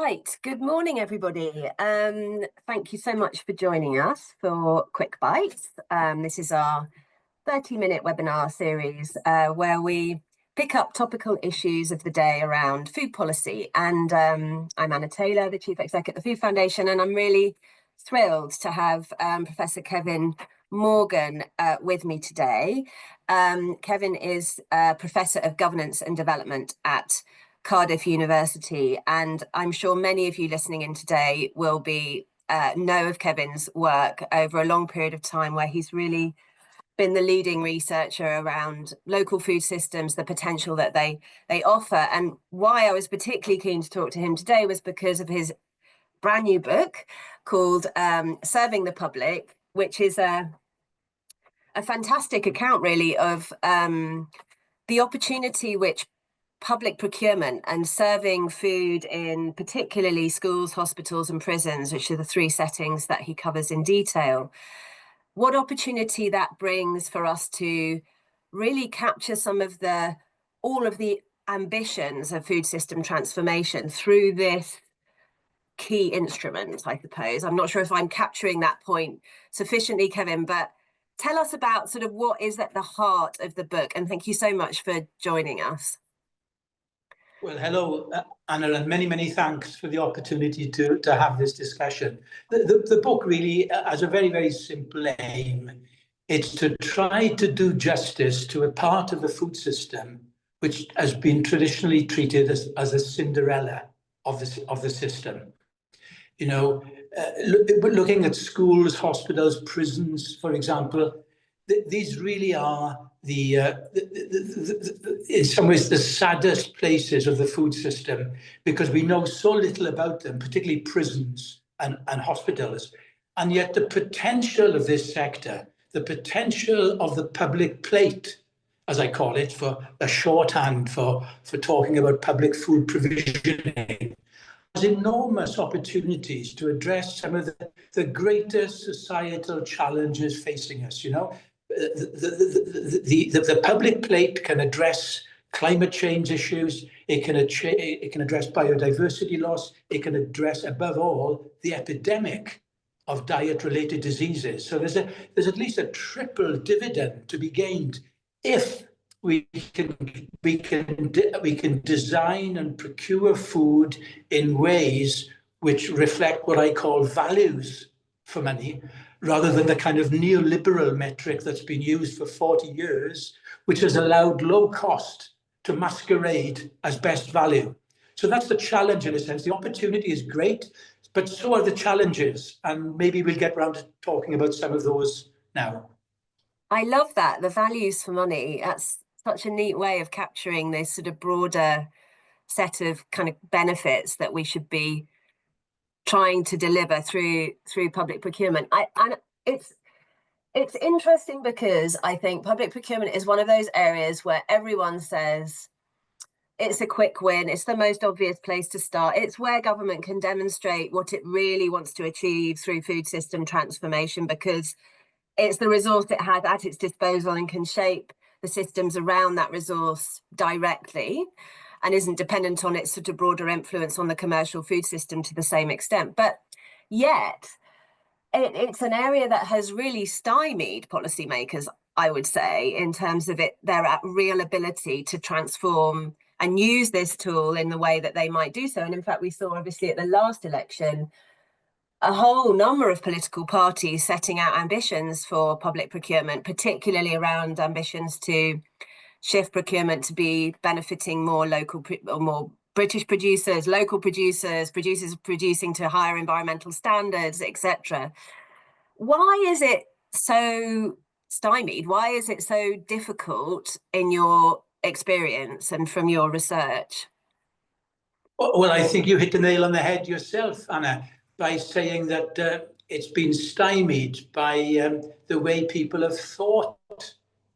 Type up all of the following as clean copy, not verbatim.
Right, good morning, everybody. Thank you so much for joining us for Quick Bites. This is our 30-minute webinar series where we pick up topical issues of the day around food policy. And I'm Anna Taylor, the Chief Exec at the Food Foundation, and I'm really thrilled to have Professor Kevin Morgan with me today. Kevin is Professor of Governance and Development at Cardiff University, and I'm sure many of you listening in today will know of Kevin's work over a long period of time, where he's really been the leading researcher around local food systems, the potential that they offer. And why I was particularly keen to talk to him today was because of his brand new book called Serving the Public, which is a fantastic account really of the opportunity which public procurement and serving food in particularly schools, hospitals and prisons, which are the three settings that he covers in detail, what opportunity that brings for us to really capture all of the ambitions of food system transformation through this key instrument, I suppose. I'm not sure if I'm capturing that point sufficiently, Kevin, but tell us about sort of what is at the heart of the book, and thank you so much for joining us. Well, hello, Anna, and many thanks for the opportunity to have this discussion. The book really has a very simple aim. It's to try to do justice to a part of the food system which has been traditionally treated as a Cinderella of the system. You know, looking at schools, hospitals, prisons, for example, these really are in some ways the saddest places of the food system, because we know so little about them, particularly prisons and hospitals. And yet the potential of this sector, the potential of the public plate, as I call it, for a shorthand for talking about public food provisioning, has enormous opportunities to address some of the greatest societal challenges facing us. You know, the public plate can address climate change issues. It can address biodiversity loss. It can address, above all, the epidemic of diet-related diseases. So there's at least a triple dividend to be gained if we can design and procure food in ways which reflect what I call values for money, rather than the kind of neoliberal metric that's been used for 40 years, which has allowed low cost to masquerade as best value. So that's the challenge in a sense. The opportunity is great, but so are the challenges. And maybe we'll get around to talking about some of those now. I love that, the values for money. That's such a neat way of capturing this sort of broader set of kind of benefits that we should be trying to deliver through public procurement. And it's interesting because I think public procurement is one of those areas where everyone says it's a quick win, it's the most obvious place to start, it's where government can demonstrate what it really wants to achieve through food system transformation, because it's the resource it has at its disposal and can shape the systems around that resource directly, and isn't dependent on its sort of broader influence on the commercial food system to the same extent. But yet, it's an area that has really stymied policymakers, I would say, in terms of their real ability to transform and use this tool in the way that they might do so. And in fact, we saw obviously at the last election, a whole number of political parties setting out ambitions for public procurement, particularly around ambitions to shift procurement to be benefiting more local or more British producers, local producers producing to higher environmental standards, etc. Why is it so stymied? Why is it so difficult in your experience and from your research? Well, I think you hit the nail on the head yourself, Anna, by saying that it's been stymied by the way people have thought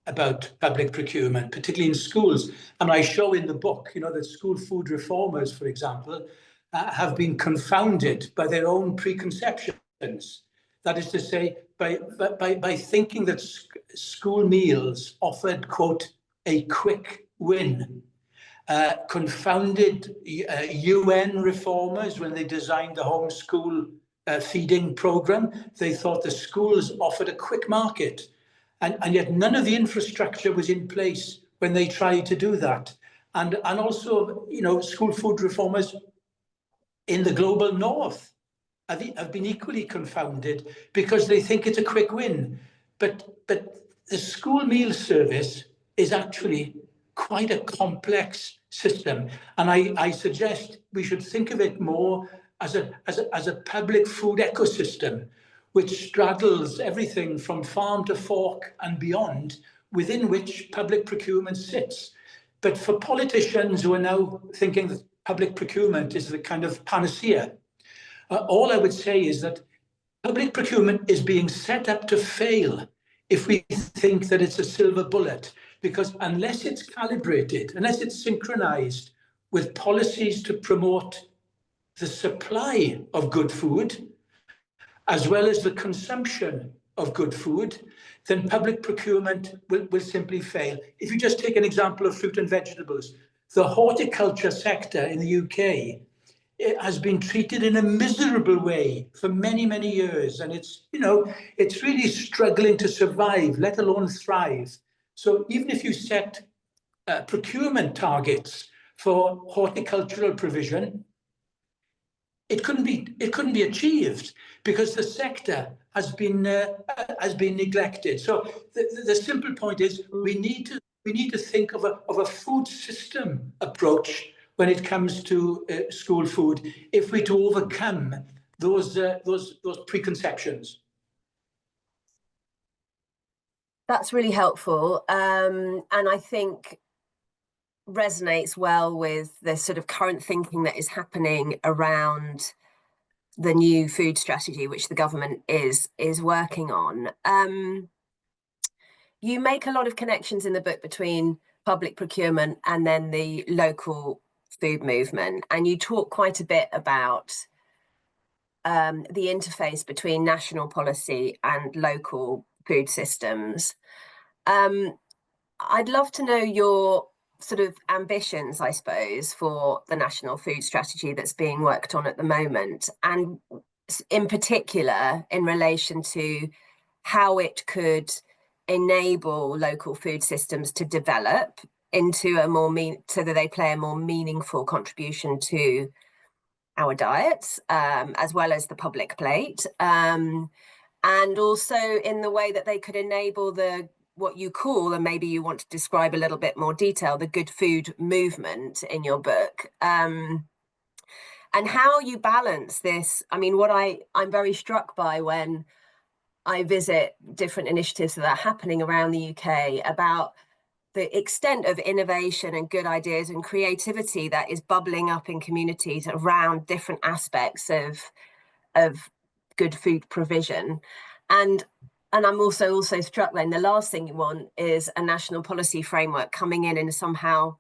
about public procurement, particularly in schools. And I show in the book, you know, that school food reformers, for example, have been confounded by their own preconceptions. That is to say, by thinking that school meals offered, quote, a quick win. confounded UN reformers when they designed the homeschool feeding program. They thought the schools offered a quick market, and yet none of the infrastructure was in place when they tried to do that. And also, you know, school food reformers in the global north have been equally confounded because they think it's a quick win. But the school meal service is actually quite a complex system. And I suggest we should think of it more as a public food ecosystem, which straddles everything from farm to fork and beyond, within which public procurement sits. But for politicians who are now thinking that public procurement is the kind of panacea, all I would say is that public procurement is being set up to fail if we think that it's a silver bullet, because unless it's calibrated, unless it's synchronized with policies to promote the supply of good food, as well as the consumption of good food, then public procurement will simply fail. If you just take an example of fruit and vegetables, the horticulture sector in the UK, it has been treated in a miserable way for many, many years. And it's, you know, it's really struggling to survive, let alone thrive. So even if you set procurement targets for horticultural provision, it couldn't be achieved because the sector has been neglected. So the simple point is we need to think of a food system approach when it comes to school food, if we're to overcome those preconceptions. That's really helpful, and I think resonates well with the sort of current thinking that is happening around the new food strategy, which the government is working on. You make a lot of connections in the book between public procurement and then the local food movement, and you talk quite a bit about the interface between national policy and local food systems. I'd love to know your sort of ambitions, I suppose, for the national food strategy that's being worked on at the moment, and in particular in relation to how it could enable local food systems to develop into a more so that they play a more meaningful contribution to our diets, as well as the public plate, and also in the way that they could enable what you call, and maybe you want to describe a little bit more detail, the good food movement in your book, and how you balance this. I mean, what I'm very struck by when I visit different initiatives that are happening around the UK about the extent of innovation and good ideas and creativity that is bubbling up in communities around different aspects of good food provision. And I'm also struck then the last thing you want is a national policy framework coming in and somehow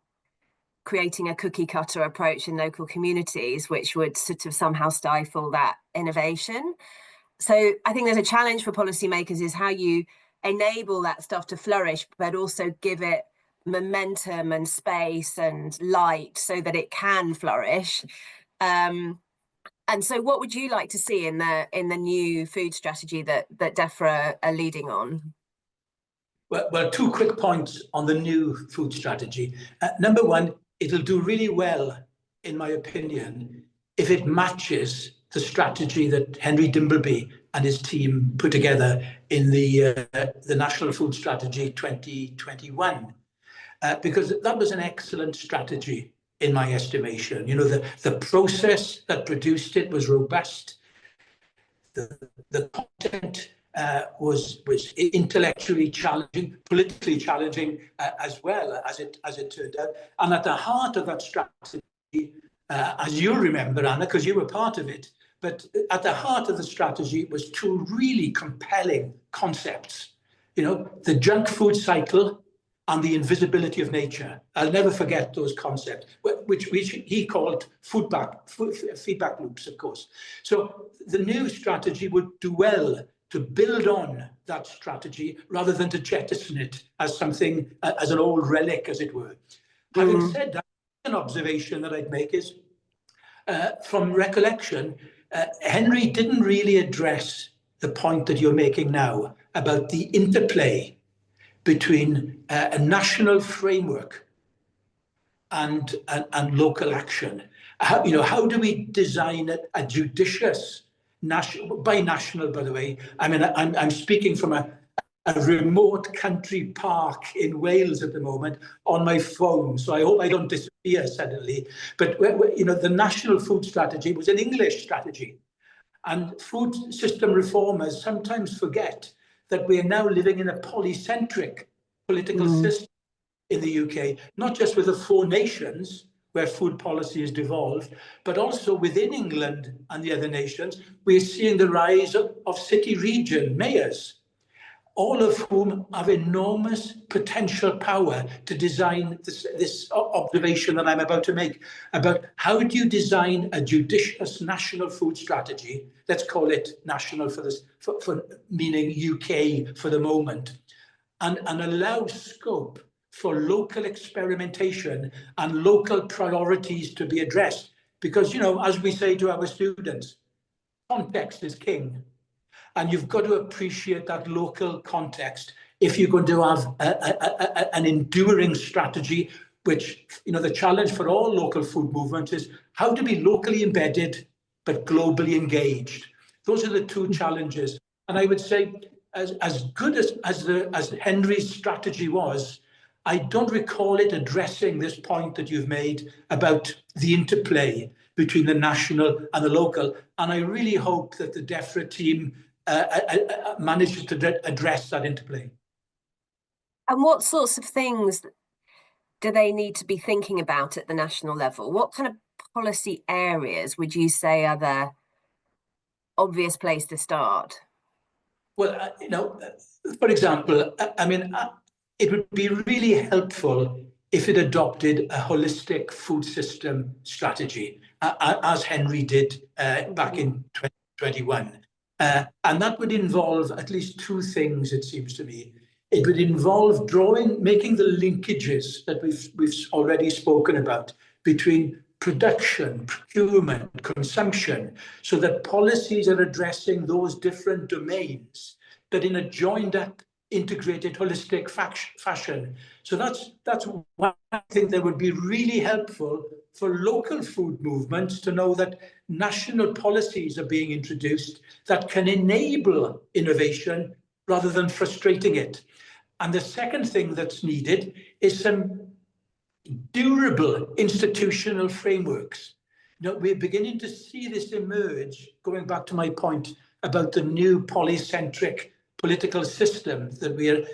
creating a cookie cutter approach in local communities, which would sort of somehow stifle that innovation. So I think there's a challenge for policymakers is how you enable that stuff to flourish, but also give it momentum and space and light so that it can flourish. And so what would you like to see in the new food strategy that DEFRA are leading on? Well, two quick points on the new food strategy. Number one, it'll do really well, in my opinion, if it matches the strategy that Henry Dimbleby and his team put together in the National Food Strategy 2021, because that was an excellent strategy in my estimation. You know, the process that produced it was robust. The content was intellectually challenging, politically challenging as well, as it turned out. And at the heart of that strategy, as you remember, Anna, because you were part of it, but at the heart of the strategy was two really compelling concepts. You know, the junk food cycle and the invisibility of nature. I'll never forget those concepts, which he called feedback loops, of course. So the new strategy would do well to build on that strategy rather than to jettison it as something, as an old relic, as it were. Having said that, observation that I'd make is, from recollection, Henry didn't really address the point that you're making now about the interplay between a national framework and local action. How do we design a judicious national, by national, by the way, I mean, I'm speaking from a remote country park in Wales at the moment on my phone, so I hope I don't disappear suddenly. But the national food strategy was an English strategy, and food system reformers sometimes forget that we are now living in a polycentric political system in the UK, not just with the four nations where food policy is devolved, but also within England and the other nations, we're seeing the rise of city region mayors, all of whom have enormous potential power to design this observation that I'm about to make about how do you design a judicious national food strategy, let's call it national for this, for meaning UK for the moment, and allow scope for local experimentation and local priorities to be addressed. Because, as we say to our students, context is king. And you've got to appreciate that local context if you're going to have an enduring strategy, which, the challenge for all local food movements is how to be locally embedded, but globally engaged. Those are the two challenges. And I would say, as good as Henry's strategy was, I don't recall it addressing this point that you've made about the interplay between the national and the local. And I really hope that the DEFRA team manages to address that interplay. And what sorts of things do they need to be thinking about at the national level? What kind of policy areas would you say are the obvious place to start? Well, for example, it would be really helpful if it adopted a holistic food system strategy, as Henry did back in 2021. And that would involve at least two things, it seems to me. It would involve making the linkages that we've already spoken about between production, procurement, consumption, so that policies are addressing those different domains, but in a joined up, integrated, holistic fashion. So that's one thing that would be really helpful for local food movements to know that national policies are being introduced that can enable innovation rather than frustrating it. And the second thing that's needed is some durable institutional frameworks. We're beginning to see this emerge, going back to my point about the new polycentric political system that we are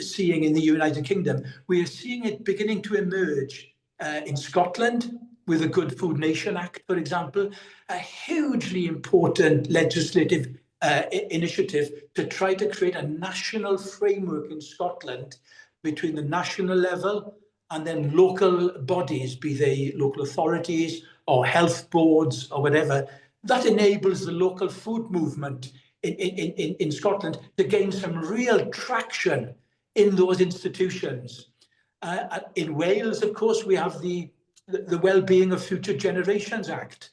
seeing in the United Kingdom. We are seeing it beginning to emerge in Scotland with the Good Food Nation Act, for example, a hugely important legislative initiative to try to create a national framework in Scotland between the national level and then local bodies, be they local authorities or health boards or whatever, that enables the local food movement in Scotland to gain some real traction in those institutions. In Wales, of course, we have the Wellbeing of Future Generations Act,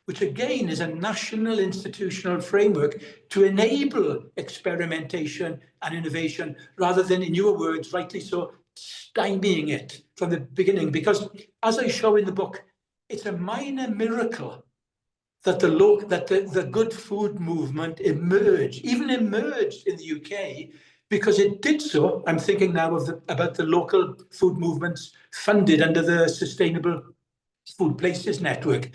which again is a national institutional framework to enable experimentation and innovation, rather than, in your words, rightly so, stymieing it from the beginning. Because as I show in the book, it's a minor miracle that the good food movement emerged in the UK, because it did so. I'm thinking now about the local food movements funded under the Sustainable Food Places Network.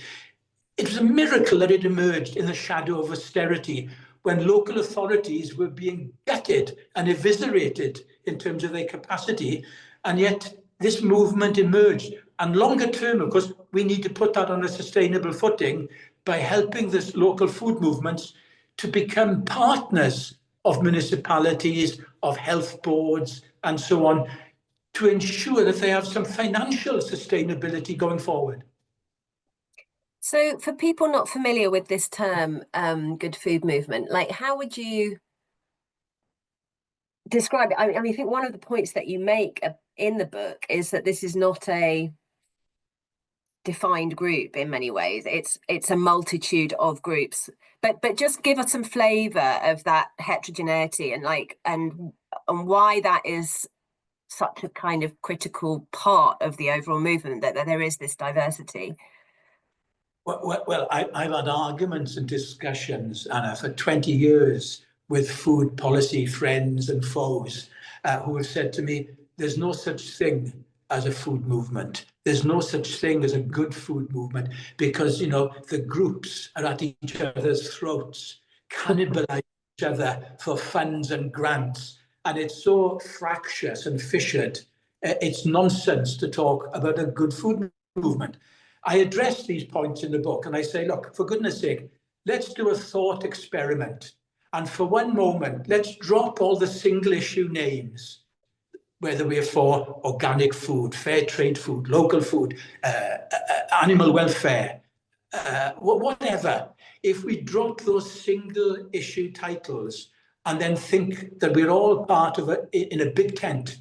It was a miracle that it emerged in the shadow of austerity, when local authorities were being gutted and eviscerated in terms of their capacity. And yet this movement emerged. And longer term, of course, we need to put that on a sustainable footing by helping this local food movements to become partners of municipalities, of health boards, and so on, to ensure that they have some financial sustainability going forward. So for people not familiar with this term, good food movement, like how would you describe it? I think one of the points that you make in the book is that this is not a defined group in many ways. It's a multitude of groups. But just give us some flavour of that heterogeneity and why that is such a kind of critical part of the overall movement, that there is this diversity. Well, I've had arguments and discussions, Anna, for 20 years with food policy friends and foes who have said to me, there's no such thing as a food movement. There's no such thing as a good food movement because, you know, the groups are at each other's throats, cannibalize each other for funds and grants. And it's so fractious and fissured. It's nonsense to talk about a good food movement. I address these points in the book and I say, look, for goodness sake, let's do a thought experiment. And for one moment, let's drop all the single issue names, whether we're for organic food, fair trade food, local food, animal welfare, whatever. If we drop those single issue titles and then think that we're all part of in a big tent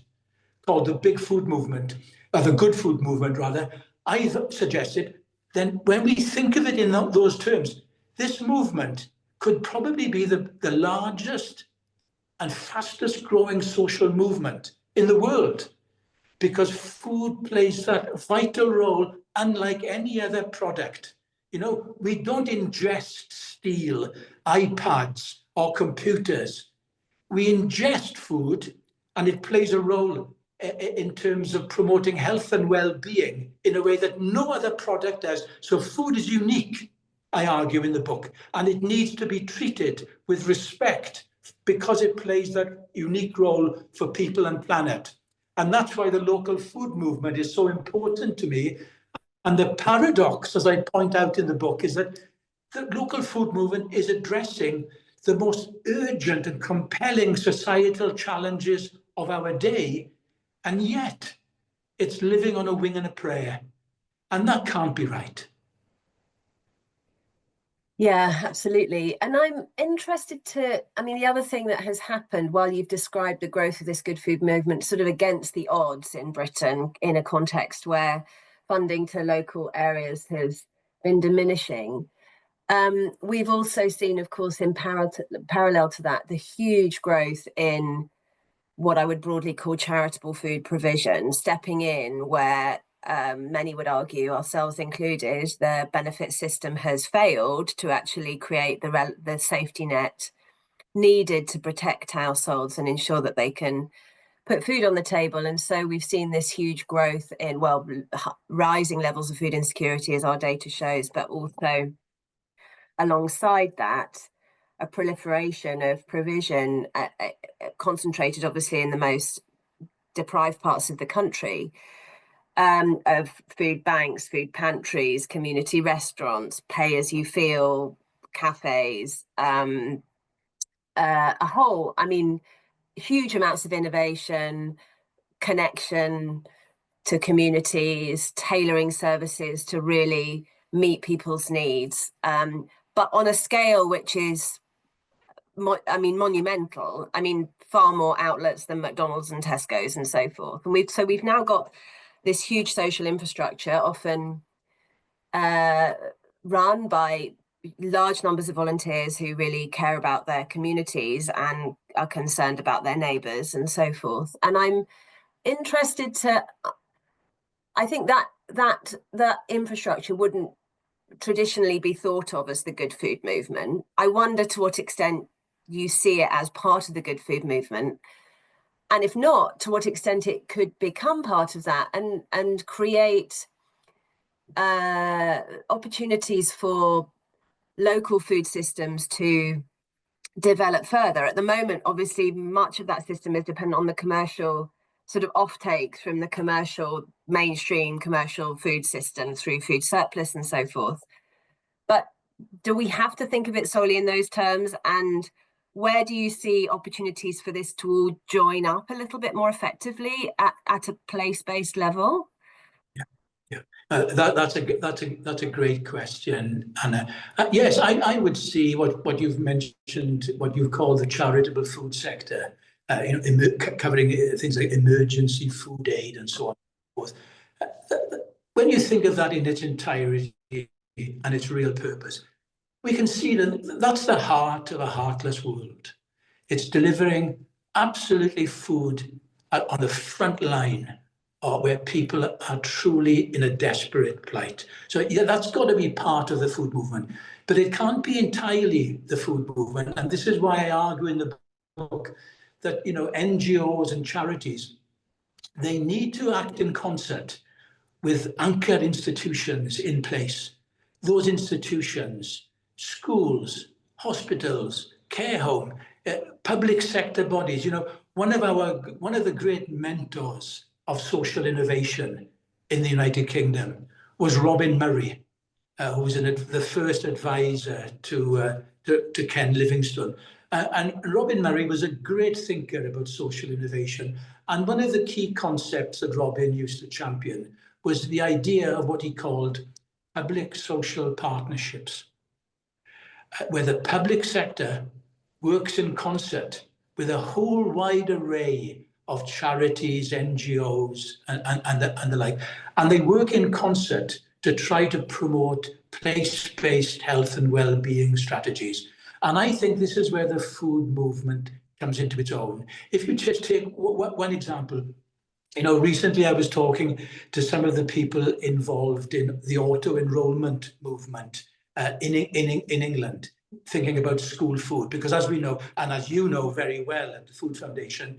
called the big food movement, or the good food movement rather, I've suggested, then when we think of it in those terms, this movement could probably be the largest and fastest growing social movement in the world, because food plays that vital role unlike any other product. You know, we don't ingest steel, iPads, or computers. We ingest food, and it plays a role in terms of promoting health and well-being in a way that no other product does. So food is unique, I argue in the book, and it needs to be treated with respect because it plays that unique role for people and planet. And that's why the local food movement is so important to me. And the paradox, as I point out in the book, is that the local food movement is addressing the most urgent and compelling societal challenges of our day, and yet it's living on a wing and a prayer. And that can't be right. Yeah, absolutely. And I'm interested the other thing that has happened while you've described the growth of this good food movement, sort of against the odds in Britain, in a context where funding to local areas has been diminishing. We've also seen, of course, in parallel to that, the huge growth in what I would broadly call charitable food provision, stepping in where many would argue, ourselves included, the benefit system has failed to actually create the safety net needed to protect households and ensure that they can put food on the table. And so we've seen this huge growth in, well, rising levels of food insecurity, as our data shows, but also alongside that, a proliferation of provision concentrated obviously in the most deprived parts of the country, of food banks, food pantries, community restaurants, pay as you feel, cafes, huge amounts of innovation, connection to communities, tailoring services to really meet people's needs, but on a scale which is monumental. Far more outlets than McDonald's and Tesco's and so forth. And we've now got this huge social infrastructure, often run by large numbers of volunteers who really care about their communities and are concerned about their neighbours and so forth. And I'm interested I think that infrastructure wouldn't traditionally be thought of as the good food movement. I wonder to what extent you see it as part of the good food movement, and if not, to what extent it could become part of that and create opportunities for local food systems to develop further. At the moment, obviously, much of that system is dependent on the commercial sort of offtakes from the mainstream commercial food system through food surplus and so forth. But do we have to think of it solely in those terms? And where do you see opportunities for this to all join up a little bit more effectively at a place-based level? Yeah. That's a great question, Anna. Yes, I would see what you've mentioned, what you've called the charitable food sector, covering things like emergency food aid and so on and so forth. when you think of that in its entirety and its real purpose, we can see that that's the heart of a heartless world. It's delivering absolutely food on the front line, or where people are truly in a desperate plight. So yeah, that's got to be part of the food movement, but it can't be entirely the food movement. And this is why I argue in the book that, NGOs and charities, they need to act in concert with anchor institutions in place. Those institutions, schools, hospitals, care home, public sector bodies. One of the great mentors of social innovation in the United Kingdom was Robin Murray, who was the first advisor to Ken Livingstone. And Robin Murray was a great thinker about social innovation. And one of the key concepts that Robin used to champion was the idea of what he called public social partnerships, where the public sector works in concert with a whole wide array of charities, NGOs, and the like. And they work in concert to try to promote place-based health and well-being strategies. And I think this is where the food movement comes into its own. If you just take one example, recently I was talking to some of the people involved in the auto-enrolment movement in England, thinking about school food, because as we know, and as you know very well at the Food Foundation,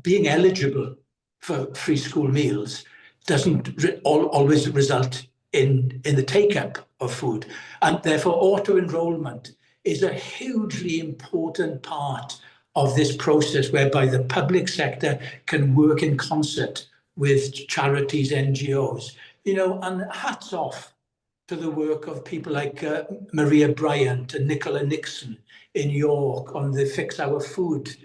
being eligible for free school meals doesn't always result in the take-up of food. And therefore, auto-enrolment is a hugely important part of this process, whereby the public sector can work in concert with charities, NGOs, and hats off to the work of people like Maria Bryant and Nicola Nixon in York on the Fix Our Food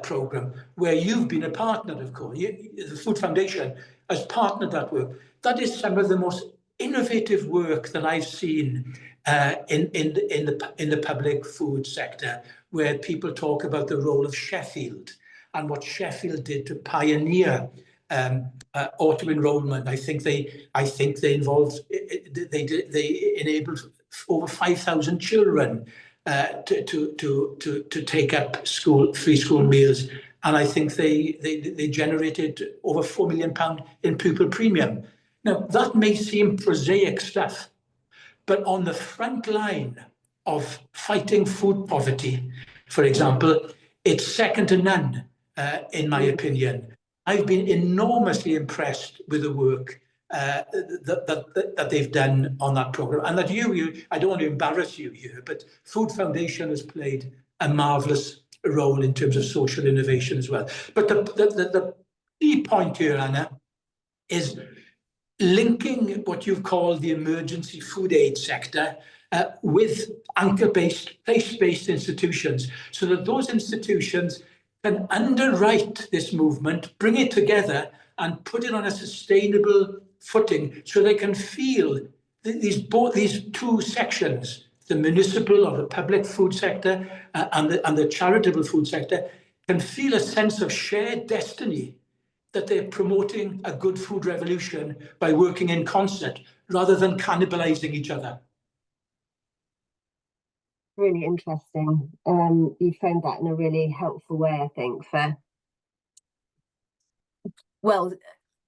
program, where you've been a partner, of course. The Food Foundation has partnered that work. That is some of the most innovative work that I've seen in the public food sector, where people talk about the role of Sheffield and what Sheffield did to pioneer auto-enrolment. I think they involved, they enabled over 5,000 children to take up free school meals, and I think they generated over £4 million in pupil premium. Now that may seem prosaic stuff, but on the front line of fighting food poverty, for example, it's second to none, in my opinion. I've been enormously impressed with the work that they've done on that program, and that I don't want to embarrass you here, but Food Foundation has played a marvelous role in terms of social innovation as well. But the key point here, Anna, is linking what you've called the emergency food aid sector with anchor-based, place-based institutions, so that those institutions can underwrite this movement, bring it together, and put it on a sustainable footing, so they can feel these two sections, the municipal or the public food sector and the charitable food sector, can feel a sense of shared destiny, that they're promoting a good food revolution by working in concert rather than cannibalizing each other. Really interesting. You framed that in a really helpful way, I think, I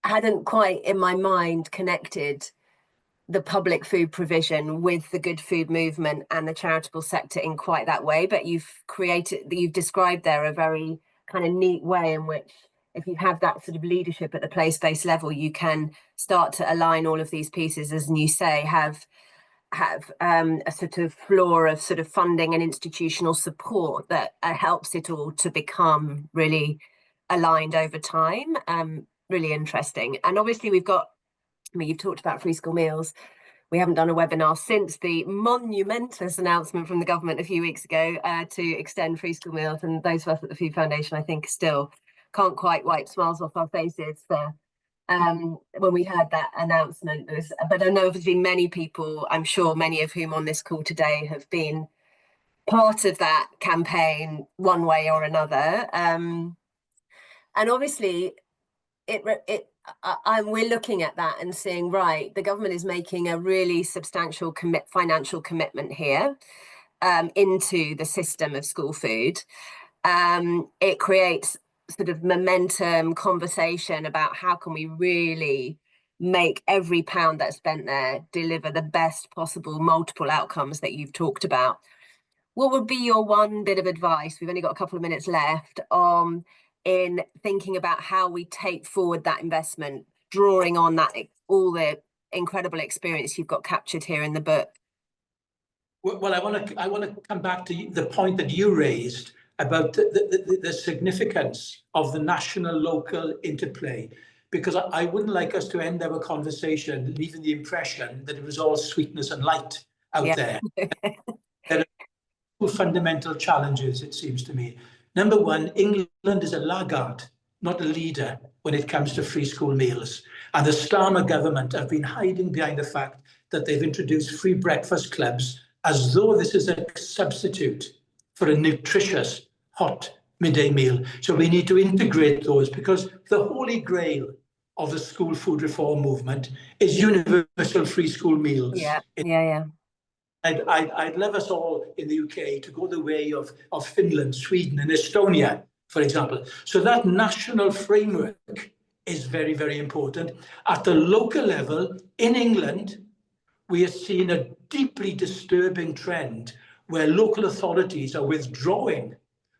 hadn't quite in my mind connected the public food provision with the good food movement and the charitable sector in quite that way, but you've described there a very kind of neat way in which, if you have that sort of leadership at the place-based level, you can start to align all of these pieces, as you say, have a sort of floor of sort of funding and institutional support that helps it all to become really aligned over time. Really interesting. And obviously you've talked about free school meals. We haven't done a webinar since the monumentous announcement from the government a few weeks ago to extend free school meals, and those of us at the Food Foundation, I think, still can't quite wipe smiles off our faces for when we heard that announcement. But I know there's been many people, I'm sure many of whom on this call today have been part of that campaign one way or another. And obviously it we're looking at that and seeing, right, the government is making a really substantial financial commitment here into the system of school food. It creates sort of momentum, conversation about how can we really make every pound that's spent there deliver the best possible multiple outcomes that you've talked about. What would be your one bit of advice? We've only got a couple of minutes left in thinking about how we take forward that investment, drawing on that all the incredible experience you've got captured here in the book. Well, I want to come back to the point that you raised about the significance of the national-local interplay, because I wouldn't like us to end our conversation leaving the impression that it was all sweetness and light out there. There are two fundamental challenges, it seems to me. Number one, England is a laggard, not a leader, when it comes to free school meals. And the Starmer government have been hiding behind the fact that they've introduced free breakfast clubs as though this is a substitute for a nutritious, hot midday meal. So we need to integrate those, because the holy grail of the school food reform movement is universal free school meals. I'd love us all in the UK to go the way of Finland, Sweden, and Estonia, for example. So that national framework is very, very important. At the local level, in England, we are seeing a deeply disturbing trend where local authorities are withdrawing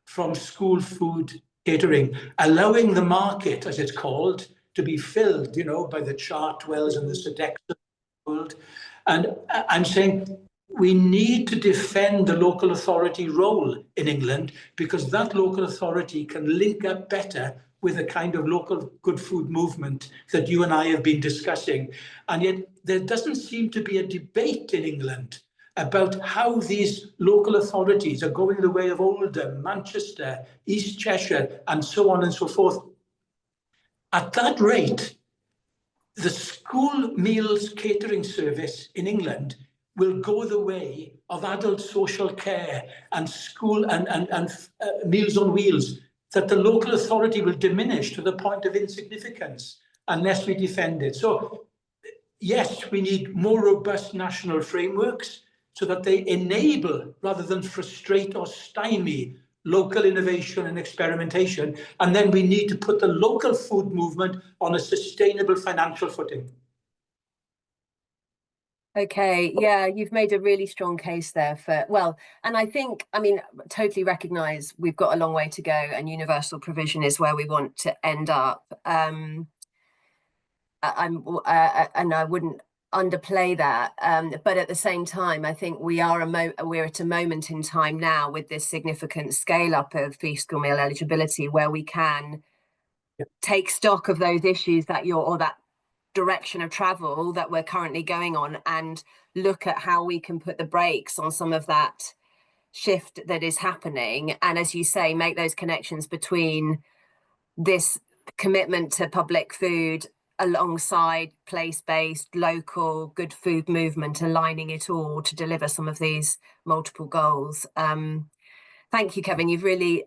from school food catering, allowing the market, as it's called, to be filled, by the Chartwells and the Sodexos of the world. And I'm saying we need to defend the local authority role in England, because that local authority can link up better with a kind of local good food movement that you and I have been discussing. And yet there doesn't seem to be a debate in England about how these local authorities are going the way of Oldham, Manchester, East Cheshire, and so on and so forth. At that rate, the school meals catering service in England will go the way of adult social care and school and Meals on Wheels, that the local authority will diminish to the point of insignificance unless we defend it. So yes, we need more robust national frameworks so that they enable rather than frustrate or stymie local innovation and experimentation. And then we need to put the local food movement on a sustainable financial footing. Okay, yeah, you've made a really strong case there and I mean, totally recognise we've got a long way to go, and universal provision is where we want to end up. And I wouldn't underplay that, but at the same time, I think we're at a moment in time now with this significant scale up of free school meal eligibility where we can take stock of those issues that that direction of travel that we're currently going on, and look at how we can put the brakes on some of that shift that is happening. And as you say, make those connections between this commitment to public food alongside place-based, local, good food movement, aligning it all to deliver some of these multiple goals. Thank you, Kevin. You've really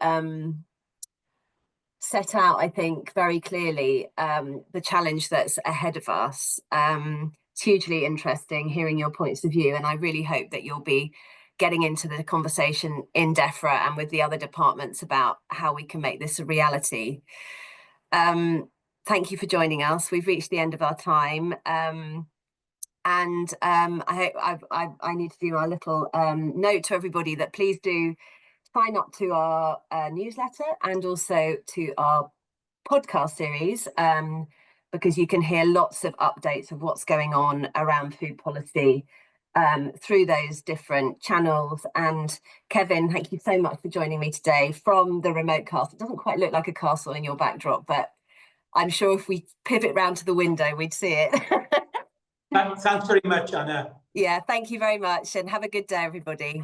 set out, I think, very clearly the challenge that's ahead of us. It's hugely interesting hearing your points of view, and I really hope that you'll be getting into the conversation in DEFRA and with the other departments about how we can make this a reality. Thank you for joining us. We've reached the end of our time. I need to do a little note to everybody that please do sign up to our newsletter and also to our podcast series, because you can hear lots of updates of what's going on around food policy through those different channels. And Kevin, thank you so much for joining me today from the remote castle. It doesn't quite look like a castle in your backdrop, but I'm sure if we pivot round to the window, we'd see it. Thanks very much, Anna. Yeah, thank you very much, and have a good day, everybody.